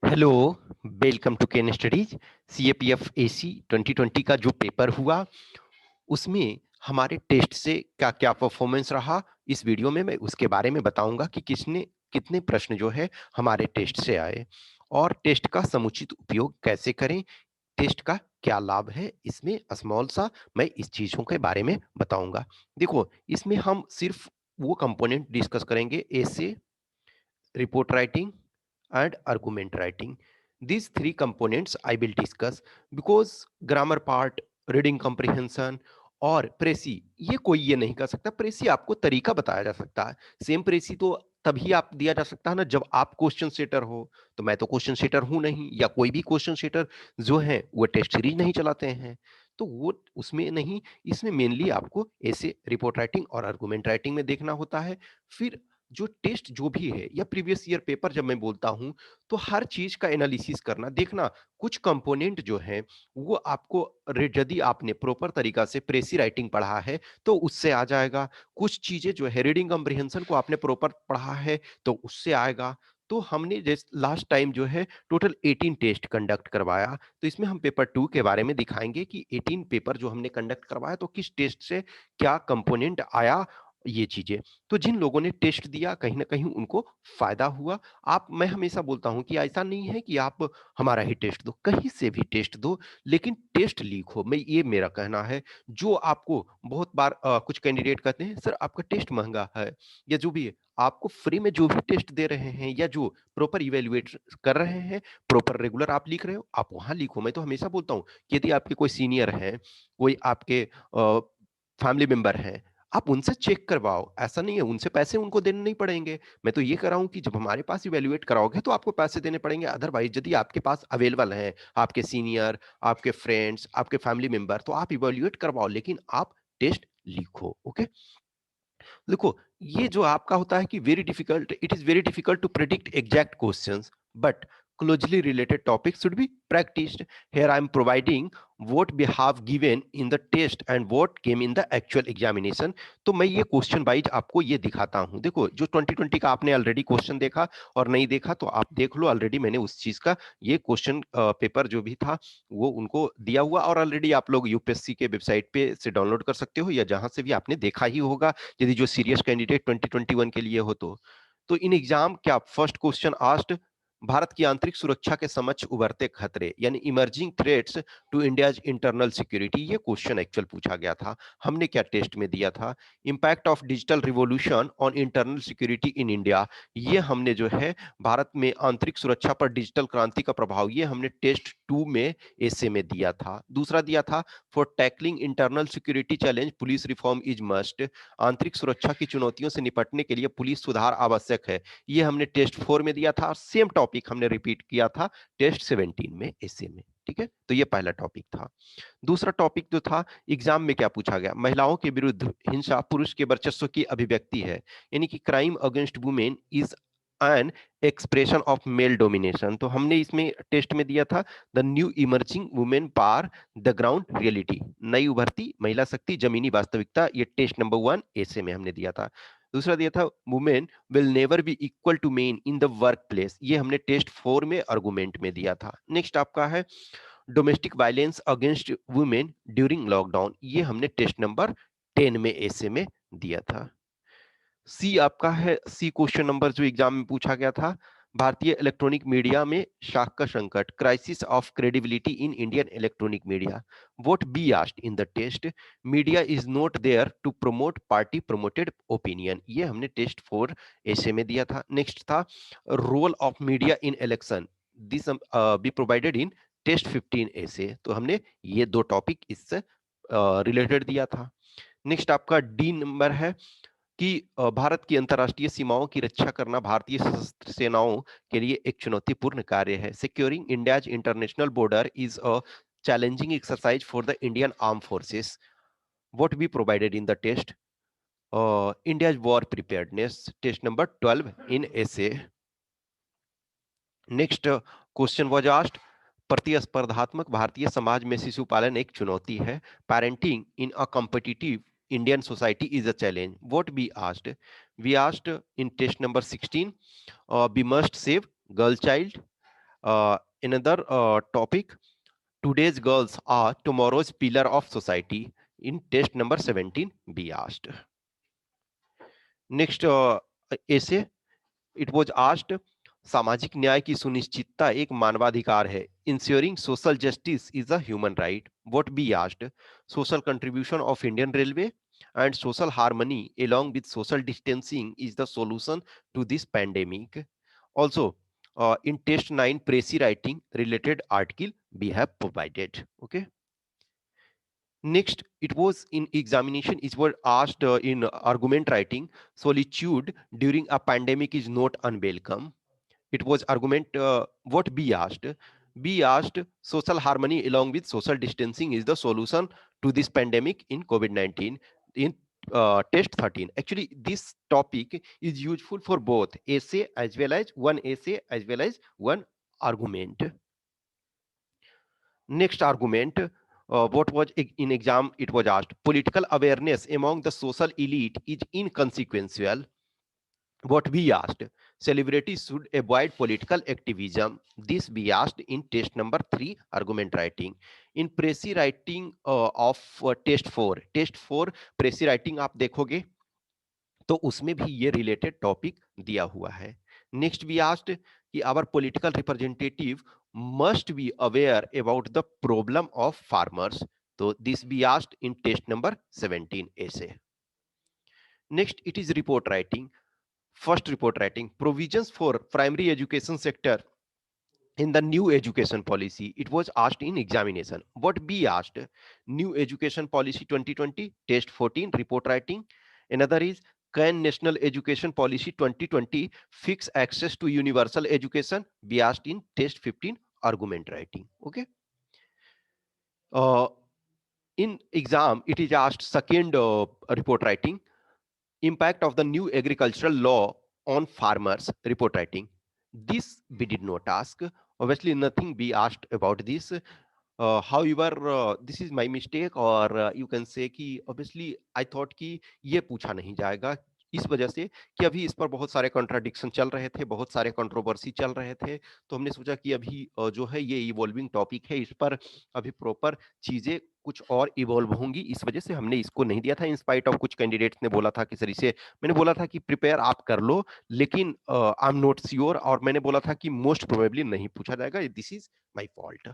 Hello, welcome to Ken Studies. CAPF AC 2020 का जो paper हुआ उसमें हमारे टेस्ट से क्या क्या परफॉर्मेंस रहा, इस वीडियो में मैं उसके बारे में बताऊंगा कि किसने कितने प्रश्न जो है हमारे टेस्ट से आए और टेस्ट का समुचित उपयोग कैसे करें, टेस्ट का क्या लाभ है, इसमें स्मॉल सा मैं इस चीजों के बारे में बताऊंगा। देखो, इसमें हम सिर्फ वो कंपोनेंट डिस्कस करेंगे, ऐसे, report writing and argument writing. These three components I will discuss because grammar part, reading comprehension और प्रेसी, ये कोई ये नहीं कर सकता। प्रेसी आपको तरीका बताया जा सकता है। सेम प्रेसी तो तभी आप दिया जा सकता है ना जब आप क्वेश्चन सेटर हो। तो मैं तो क्वेश्चन सेटर हूं नहीं, या कोई भी क्वेश्चन सेटर जो है वो टेस्ट सीरीज नहीं चलाते हैं, तो वो उसमें नहीं। इसमें मेनली आपको ऐसे, रिपोर्ट राइटिंग और आर्गुमेंट राइटिंग में देखना होता है। फिर जो टेस्ट जो भी है या प्रीवियस ईयर पेपर जब मैं बोलता हूं, तो हर चीज का एनालिसिस करना, देखना कुछ कंपोनेंट जो है वो आपको, यदि आपने प्रॉपर तरीका से प्रेसी राइटिंग पढ़ा है तो उससे आ जाएगा। कुछ चीजें जो है रीडिंग कम्प्रिहेंशन को आपने प्रॉपर पढ़ा है तो उससे आएगा। तो हमने जैसे लास्ट टाइम जो है टोटल 18 टेस्ट कंडक्ट करवाया, तो इसमें हम पेपर 2 के बारे में दिखाएंगे कि 18 पेपर जो हमने कंडक्ट करवाया तो किस टेस्ट से क्या कंपोनेंट आया, ये चीजें। तो जिन लोगों ने टेस्ट दिया कहीं ना कहीं उनको फायदा हुआ। आप, मैं हमेशा बोलता हूं कि ऐसा नहीं है कि आप हमारा ही टेस्ट दो, कहीं से भी टेस्ट दो, लेकिन टेस्ट लीक हो, मैं ये मेरा कहना है। जो आपको बहुत बार कुछ कैंडिडेट कहते हैं सर आपका टेस्ट महंगा है, या जो भी है, आपको फ्री में जो भी टेस्ट दे रहे हैं या जो प्रॉपर इवेल्युएट कर रहे हैं, प्रॉपर रेगुलर आप लिख रहे हो, आप वहां लिखो। मैं तो हमेशा बोलता हूँ कि यदि आपके कोई सीनियर है, कोई आपके फैमिली मेंबर हैं, आप उनसे चेक करवाओ। ऐसा नहीं है उनसे पैसे उनको देने नहीं पड़ेंगे। मैं तो ये कर रहा हूं कि जब हमारे पास इवेल्युएट कराओगे तो आपको पैसे देने पड़ेंगे। अदरवाइज यदि आपके पास अवेलेबल है, आपके सीनियर, आपके फ्रेंड्स, आपके फैमिली मेंबर, तो आप इवेल्युएट करवाओ, लेकिन आप टेस्ट लिखो। ओके, देखो, ये जो आपका होता है कि very difficult, it is very difficult to predict exact questions, but closely related topics should be practiced. Here I am providing what we have given in the test and what came in the actual examination. तो मैं ये question wise आपको ये दिखाता हूं। देखो, जो 2020 का आपने ऑलरेडी क्वेश्चन देखा और नहीं देखा तो आप देख लो, ऑलरेडी मैंने उस चीज का ये क्वेश्चन पेपर जो भी था वो उनको दिया हुआ, और ऑलरेडी आप लोग यूपीएससी के वेबसाइट पे से डाउनलोड कर सकते हो या जहां से भी आपने देखा ही होगा, यदि जो सीरियस कैंडिडेट 2021 के लिए हो तो इन एग्जाम क्या फर्स्ट क्वेश्चन आस्क्ड, भारत की आंतरिक सुरक्षा के समक्ष उभरते खतरे यानी emerging threats to India's internal security, ये क्वेश्चन एक्चुअल पूछा गया था। हमने क्या टेस्ट में दिया था, impact of digital revolution on internal security in India, ये हमने जो है भारत में आंतरिक सुरक्षा पर डिजिटल क्रांति का प्रभाव, ये हमने टेस्ट 2 में ऐसे में दिया था। दूसरा दिया था for tackling internal security challenge police reform is must, आंतरिक सुरक्षा की चुनौतियों से निपटने के लिए पुलिस सुधार आवश्यक है, ये हमने टेस्ट 4 में दिया था। और सेम टॉपिक हमने रिपीट किया था टेस्ट 17 में ऐसे में। ठीक है, तो ये पहला टॉपिक था। दूसरा टॉपिक जो था एग्जाम में क्या पूछा गया, महिलाओं के विरुद्ध हिंसा पुरुष के वर्चस्व की अभिव्यक्ति है, यानी कि crime against women is an expression of male domination. तो हमने इसमें टेस्ट में दिया था the new emerging women par the ground reality, नई उभरती महिला शक्ति जमीनी वास्तविकता, ये टेस्ट नंबर 1 ऐसे में हमने दिया था। दूसरा दिया था women will never be equal to men in the work place, ये हमने टेस्ट 4 में आर्गुमेंट में दिया था। नेक्स्ट आपका है domestic violence against women during lockdown, ये हमने टेस्ट नंबर 10 में ऐसे में दिया था। सी आपका है, सी क्वेश्चन नंबर जो एग्जाम में पूछा गया था, भारतीय इलेक्ट्रॉनिक मीडिया में शाख का संकट, crisis of credibility in Indian electronic media, what be asked in the test, media is not there to promote party promoted opinion, ये हमने टेस्ट 4 ऐसे में दिया था। नेक्स्ट था role of media in election, this be provided in test 15 essay, तो हमने ये दो टॉपिक इससे रिलेटेड दिया था। नेक्स्ट आपका डी नंबर है कि भारत की अंतर्राष्ट्रीय सीमाओं की रक्षा करना भारतीय सशस्त्र सेनाओं के लिए एक चुनौतीपूर्ण कार्य है, securing India's international border is a challenging exercise for the Indian arm forces, what be provided in the test, India's war preparedness, test number 12 in essay. Next question was asked, प्रतिस्पर्धात्मक भारतीय समाज में शिशु पालन एक चुनौती है, parenting in a competitive Indian society is a challenge, what be asked, we asked in test number 16 we must save girl child, Another topic: today's girls are tomorrow's pillar of society. In test number 17, be asked. Next essay, it was asked, सामाजिक न्याय की सुनिश्चितता एक मानवाधिकार है. Ensuring social justice is a human right. What be asked? Social contribution of Indian Railway and social harmony along with social distancing is the solution to this pandemic. Also, in test 9, Presi writing related article we have provided. Okay. Next, it was in examination, it was asked in argument writing, solitude during a pandemic is not unwelcome. It was argument, what B asked? B asked, social harmony along with social distancing is the solution to this pandemic in COVID-19 in test 13. Actually, this topic is useful for both essay as well as one essay as well as one argument. Next argument, what was in exam, it was asked, political awareness among the social elite is inconsequential. What we asked, celebrities should avoid political activism. This we asked in test number 3, argument writing. In presi writing of test 4, test 4 presi writing आप देखोगे तो उसमें भी ये related topic दिया हुआ है. Next we asked कि our political representative must be aware about the problem of farmers. तो this be asked in test number 17 ऐसे. Next it is report writing. First report writing, provisions for primary education sector in the new education policy. It was asked in examination. What be asked? New education policy 2020, test 14, report writing. Another is, can national education policy 2020 fix access to universal education? Be asked in test 15, argument writing. Okay. uh, in exam it is asked second report writing, impact of the new agricultural law on farmers, report writing. This we did not ask. Obviously, nothing we asked about this. However, this is my mistake, or you can say कि obviously I thought कि ये पूछा नहीं जाएगा इस वजह से कि अभी इस पर बहुत सारे कॉन्ट्राडिक्शन चल रहे थे, बहुत सारे कंट्रोवर्सी चल रहे थे, तो हमने सोचा कि अभी जो है ये इवॉल्विंग टॉपिक है, इस पर अभी प्रॉपर चीजें कुछ और इवॉल्व होंगी, इस वजह से हमने इसको नहीं दिया था. इन स्पाइट ऑफ कुछ कैंडिडेट्स ने बोला था कि सर इसे, मैंने बोला था कि प्रिपेयर आप कर लो, लेकिन आई एम नॉट श्योर, और मैंने बोला था कि मोस्ट प्रोबेबली नहीं पूछा जाएगा, दिस इज माय फॉल्ट.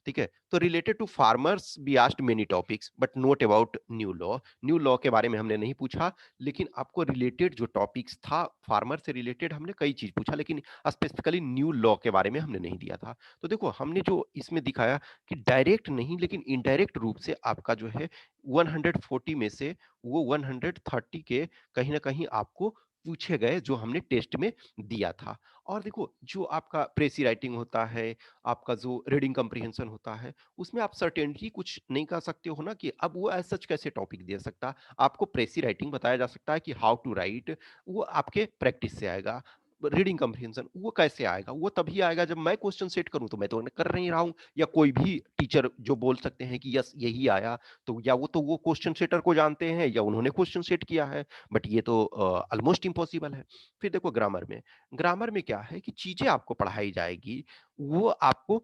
ठीक है. तो related to farmers be asked many topics but not about new law. New law के बारे में हमने नहीं पूछा, लेकिन आपको रिलेटेड जो टॉपिक्स था फार्मर से रिलेटेड हमने कई चीज पूछा, लेकिन स्पेसिफिकली न्यू लॉ के बारे में हमने नहीं दिया था. तो देखो हमने जो इसमें दिखाया कि डायरेक्ट नहीं लेकिन इनडायरेक्ट रूप से आपका जो है 140 में से वो 130 के कहीं ना कहीं आपको पूछे गए जो हमने टेस्ट में दिया था. और देखो जो आपका प्रेसी राइटिंग होता है, आपका जो रीडिंग कम्प्रीहेंशन होता है, उसमें आप सर्टेनिटी कुछ नहीं कर सकते हो ना कि अब वो एज सच कैसे टॉपिक दे सकता. आपको प्रेसी राइटिंग बताया जा सकता है कि हाउ टू राइट, वो आपके प्रैक्टिस से आएगा. रीडिंग कम्प्रीहेंशन वो कैसे आएगा, वो तभी आएगा जब मैं क्वेश्चन सेट करूं, तो मैं तो कर नहीं रहा हूं, या कोई भी टीचर जो बोल सकते हैं कि यस यही आया, तो या वो तो वो क्वेश्चन सेटर को जानते हैं या उन्होंने क्वेश्चन सेट किया है, बट ये तो ऑलमोस्ट इम्पॉसिबल है. फिर देखो ग्रामर में, ग्रामर में क्या है कि चीजें आपको पढ़ाई जाएगी, वो आपको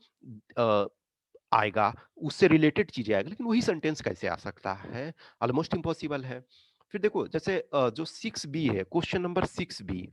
अ, आएगा, उससे रिलेटेड चीजें आएगी, लेकिन वही सेंटेंस कैसे आ सकता है, ऑलमोस्ट इम्पॉसिबल है. फिर देखो जैसे जो 6B है, question number 6B,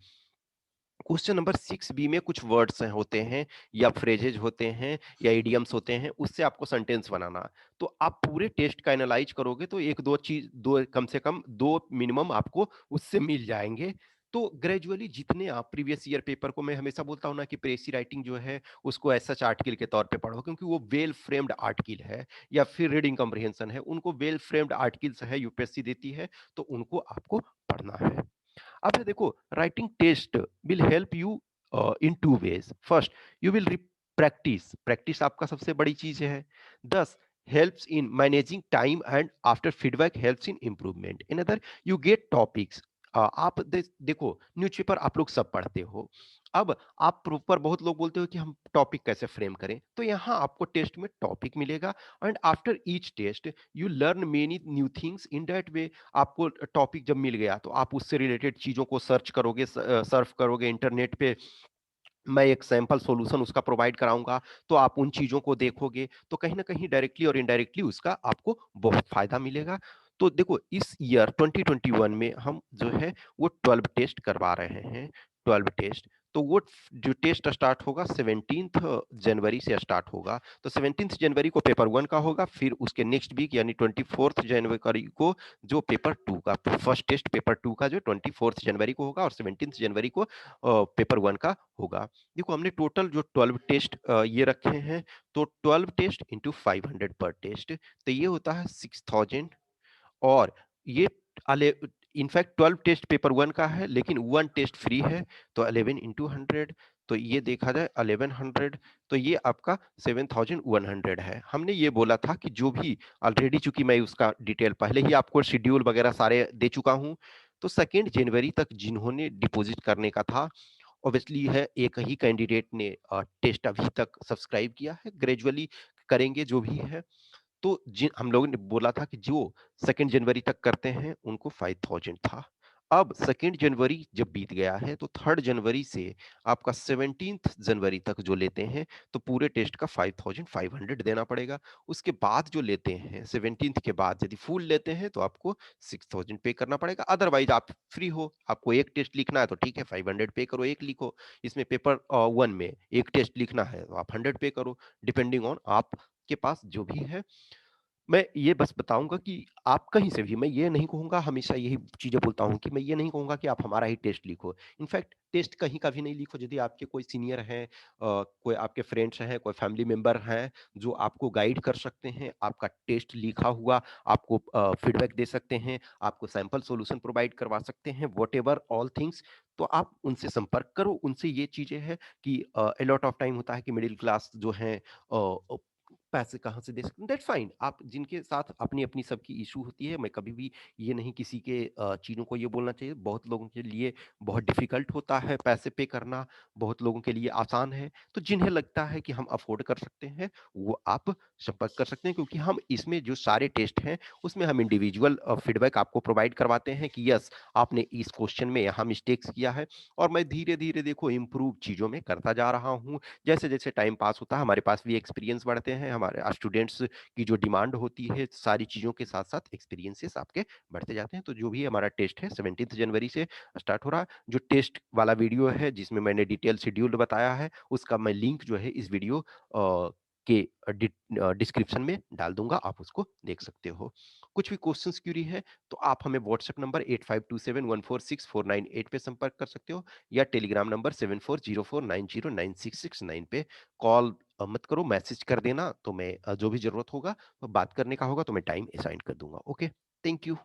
question number 6B में कुछ वर्ड्स होते हैं या फ्रेजेज होते हैं या इडियम्स होते हैं, उससे आपको सेंटेंस बनाना. तो आप पूरे टेस्ट का एनालाइज करोगे तो एक दो चीज, दो कम से कम दो मिनिमम आपको उससे मिल जाएंगे. तो ग्रेजुअली जितने आप प्रीवियस ईयर पेपर को, मैं हमेशा बोलता हूं ना कि प्रेसी राइटिंग जो है उसको ऐसा आर्टिकल के तौर पे पढ़ो, क्योंकि वो वेल फ्रेम्ड आर्टिकल है, या फिर रीडिंग कम्प्रिहेंशन है, उनको वेल फ्रेम्ड आर्टिकल्स है यूपीएससी देती है, तो उनको आपको पढ़ना है. अब देखो writing test will help you in two ways. First, you will practice, practice आपका सबसे बड़ी चीज है. 10, helps in managing time and after feedback helps in improvement. In other, you get topics. आप देखो न्यूज़पेपर आप लोग सब पढ़ते हो. अब आप प्रॉपर, बहुत लोग बोलते हो कि हम टॉपिक कैसे फ्रेम करें, तो यहाँ आपको टेस्ट में टॉपिक मिलेगा, and after each test you learn many new things. In that way आपको टॉपिक जब मिल गया तो आप उससे रिलेटेड चीजों को सर्च करोगे, सर्फ करोगे इंटरनेट पे, मैं एक सैंपल सॉल्यूशन उसका प्रोवाइड कराऊँगा, तो आप उन चीज़ों को देखोगे, तो कहीं न कहीं डायरेक्टली और इनडायरेक्टली उसका आपको बहुत फ़ायदा मिलेगा। तो देखो इस ईयर 2021 में हम जो है वो 12 टेस्ट करवा रहे हैं, 12 टेस्ट। तो वो जो टेस्ट स्टार्ट होगा 17th जनवरी से स्टार्ट होगा। तो 17th जनवरी को पेपर 1 का होगा, फिर उसके नेक्स्ट वीक यानी 24th जनवरी को जो पेपर 2 का फर्स्ट टेस्ट पेपर 2 का जो 24th जनवरी को होगा और 17th जनवरी को पेपर 1 का होगा। देखो हमने टोटल जो 12 टेस्ट ये रखे हैं, तो 12 टेस्ट इंटू 500 पर टेस्ट, तो ये होता है 6000। और ये अले इनफैक्ट 12 टेस्ट पेपर 1 का है, लेकिन 1 टेस्ट फ्री है, तो 11 इंटू 100, तो ये देखा जाए 1100, तो ये आपका 7100 है। हमने ये बोला था कि जो भी ऑलरेडी, चूंकि मैं उसका डिटेल पहले ही आपको शेड्यूल वगैरह सारे दे चुका हूं, तो 2 जनवरी तक जिन्होंने डिपॉजिट करने का था, ऑब्वियसली है एक ही कैंडिडेट ने टेस्ट अभी तक सब्सक्राइब किया है, ग्रेजुअली करेंगे जो भी है। तो जिन हम लोगों ने बोला था कि जो 2 जनवरी तक करते हैं उनको 5000 था। अब 2 जनवरी जब बीत गया है, तो 3 जनवरी से आपका 17th जनवरी तक जो लेते हैं, तो पूरे टेस्ट का 5500 देना पड़ेगा। उसके बाद जो लेते हैं 17th के बाद यदि फुल लेते हैं, तो आपको 6000 पे करना पड़ेगा। अदरवाइज आप फ्री हो, आपको एक टेस्ट लिखना है तो ठीक है 500 पे करो, एक लिखो। इसमें पेपर 1 में एक टेस्ट लिखना है तो आप 100 पे करो, डिपेंडिंग ऑन आपके पास जो भी है। मैं ये बस बताऊँगा कि आप कहीं से भी, मैं ये नहीं कहूँगा, हमेशा यही चीज़ें बोलता हूँ कि मैं ये नहीं कहूँगा कि आप हमारा ही टेस्ट लिखो। इनफैक्ट टेस्ट कहीं का भी नहीं लिखो, यदि आपके कोई सीनियर हैं, कोई आपके फ्रेंड्स हैं, कोई फैमिली मेंबर हैं, जो आपको गाइड कर सकते हैं, आपका टेस्ट लिखा हुआ आपको फीडबैक दे सकते हैं, आपको सैंपल सॉल्यूशन प्रोवाइड करवा सकते हैं, व्हाटएवर ऑल थिंग्स, तो आप उनसे संपर्क करो। उनसे ये चीज़ें हैं कि अ लॉट ऑफ टाइम होता है कि मिडल क्लास जो हैं पैसे कहाँ से दे सकते हैं, दैट्स फाइन। आप जिनके साथ अपनी-अपनी सबकी इश्यू होती है, मैं कभी भी ये नहीं किसी के चीज़ों को ये बोलना चाहिए। बहुत लोगों के लिए बहुत डिफ़िकल्ट होता है पैसे पे करना, बहुत लोगों के लिए आसान है। तो जिन्हें लगता है कि हम अफ़ोर्ड कर सकते हैं, वो आप संपर्क कर सकते हैं, क्योंकि हम इसमें जो सारे टेस्ट हैं, उसमें हम इंडिविजुअल फीडबैक आपको प्रोवाइड करवाते हैं कि यस, आपने इस क्वेश्चन में यहाँ मिस्टेक्स किया है, और मैं धीरे-धीरे देखो इम्प्रूव चीज़ों में करता जा रहा हूँ। जैसे-जैसे टाइम पास होता है, हमारे पास भी एक्सपीरियंस बढ़ते हैं, हमारे स्टूडेंट्स की जो डिमांड होती है, सारी चीज़ों के साथ-साथ एक्सपीरियंसेस आपके बढ़ते जाते हैं। तो जो भी हमारा टेस्ट है 17th जनवरी से स्टार्ट हो रहा है। जो टेस्ट वाला वीडियो है, जिसमें मैंने डिटेल शेड्यूल बताया है, उसका मैं लिंक जो है इस वीडियो के डिस्क्रिप्शन में डाल दूँगा, आप उसको देख सकते हो। कुछ भी क्वेश्चंस क्वेरी है, तो आप हमें व्हाट्सएप नंबर 8527146498 पे संपर्क कर सकते हो, या टेलीग्राम नंबर 7404909669 पे कॉल मत करो, मैसेज कर देना, तो मैं जो भी ज़रूरत होगा, बात करने का होगा, तो मैं टाइम असाइन कर दूँगा। Okay, thank you.